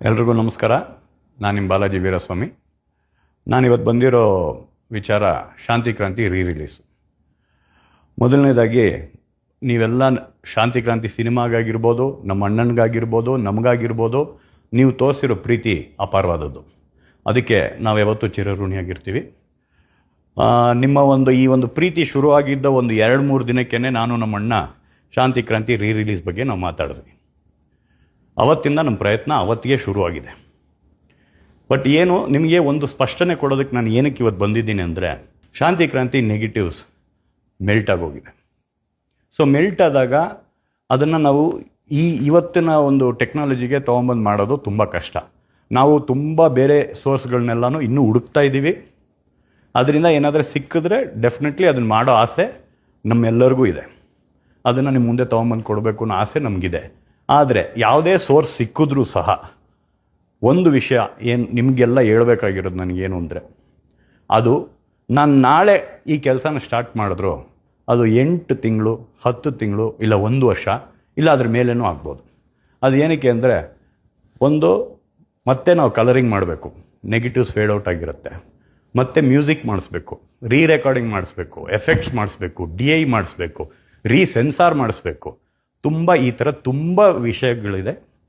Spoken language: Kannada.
ಎಲ್ರಿಗೂ ನಮಸ್ಕಾರ. ನಾನು ನಿಮ್ಮ ಬಾಲಾಜಿ ವೀರಸ್ವಾಮಿ. ನಾನಿವತ್ತು ಬಂದಿರೋ ವಿಚಾರ ಶಾಂತಿ ಕ್ರಾಂತಿ ರಿಲೀಸ್. ಮೊದಲನೇದಾಗಿ ನೀವೆಲ್ಲ ಶಾಂತಿ ಕ್ರಾಂತಿ ಸಿನಿಮಾಗಾಗಿರ್ಬೋದು, ನಮ್ಮ ಅಣ್ಣನಿಗಾಗಿರ್ಬೋದು, ನಮಗಾಗಿರ್ಬೋದು, ನೀವು ತೋರಿಸಿರೋ ಪ್ರೀತಿ ಅಪಾರವಾದದ್ದು. ಅದಕ್ಕೆ ನಾವು ಯಾವತ್ತೂ ಚಿರಋಣಿಯಾಗಿರ್ತೀವಿ. ನಿಮ್ಮ ಈ ಒಂದು ಪ್ರೀತಿ ಶುರುವಾಗಿದ್ದ ಒಂದು 2-3 ದಿನಕ್ಕೇ ನಾನು ನಮ್ಮ ಅಣ್ಣ ಶಾಂತಿ ಕ್ರಾಂತಿ ರಿಲೀಸ್ ಬಗ್ಗೆ ನಾವು ಮಾತಾಡಿದ್ವಿ. ಅವತ್ತಿಂದ ನಮ್ಮ ಪ್ರಯತ್ನ ಅವತ್ತಿಗೆ ಶುರುವಾಗಿದೆ. ಬಟ್ ಏನು ನಿಮಗೆ ಒಂದು ಸ್ಪಷ್ಟನೆ ಕೊಡೋದಕ್ಕೆ ನಾನು ಏನಕ್ಕೆ ಇವತ್ತು ಬಂದಿದ್ದೀನಿ ಅಂದರೆ, ಶಾಂತಿ ಕ್ರಾಂತಿ ನೆಗೆಟಿವ್ಸ್ ಮೆಲ್ಟ್ ಆಗೋಗಿದೆ. ಸೊ ಮೆಲ್ಟ್ ಆದಾಗ ಅದನ್ನು ನಾವು ಇವತ್ತಿನ ಒಂದು ಟೆಕ್ನಾಲಜಿಗೆ ತೊಗೊಂಬಂದು ಮಾಡೋದು ತುಂಬ ಕಷ್ಟ. ನಾವು ತುಂಬ ಬೇರೆ ಸೋರ್ಸ್ಗಳನ್ನೆಲ್ಲನೂ ಇನ್ನೂ ಹುಡುಕ್ತಾ ಇದ್ದೀವಿ. ಅದರಿಂದ ಏನಾದರೂ ಸಿಕ್ಕಿದ್ರೆ ಡೆಫಿನೆಟ್ಲಿ ಅದನ್ನು ಮಾಡೋ ಆಸೆ ನಮ್ಮೆಲ್ಲರಿಗೂ ಇದೆ. ಅದನ್ನು ನಿಮ್ಮ ಮುಂದೆ ತೊಗೊಂಬಂದು ಕೊಡಬೇಕು ಅನ್ನೋ ಆಸೆ ನಮಗಿದೆ. ಆದರೆ ಯಾವುದೇ ಸೋರ್ಸ್ ಸಿಕ್ಕಿದ್ರೂ ಸಹ ಒಂದು ವಿಷಯ ಏನು ನಿಮಗೆಲ್ಲ ಹೇಳ್ಬೇಕಾಗಿರೋದು ನನಗೇನು ಅಂದರೆ, ಅದು ನಾನು ನಾಳೆ ಈ ಕೆಲಸನ ಸ್ಟಾರ್ಟ್ ಮಾಡಿದ್ರು ಅದು 8 ತಿಂಗಳು, 10 ತಿಂಗಳು, ಇಲ್ಲ 1 ವರ್ಷ, ಇಲ್ಲ ಅದ್ರ ಮೇಲೇನೂ ಆಗ್ಬೋದು. ಅದು ಏನಕ್ಕೆ ಅಂದರೆ, ಮತ್ತೆ ನಾವು ಕಲರಿಂಗ್ ಮಾಡಬೇಕು, ನೆಗೆಟಿವ್ಸ್ ಫೇಡ್ ಔಟ್ ಆಗಿರುತ್ತೆ, ಮತ್ತು ಮ್ಯೂಸಿಕ್ ಮಾಡಿಸ್ಬೇಕು, ರೆಕಾರ್ಡಿಂಗ್ ಮಾಡಿಸ್ಬೇಕು, ಎಫೆಕ್ಟ್ಸ್ ಮಾಡಿಸ್ಬೇಕು, DI ಮಾಡಿಸ್ಬೇಕು, ಸೆನ್ಸಾರ್ ಮಾಡಿಸ್ಬೇಕು, ಈ ಥರ ತುಂಬ ವಿಷಯಗಳಿದೆ.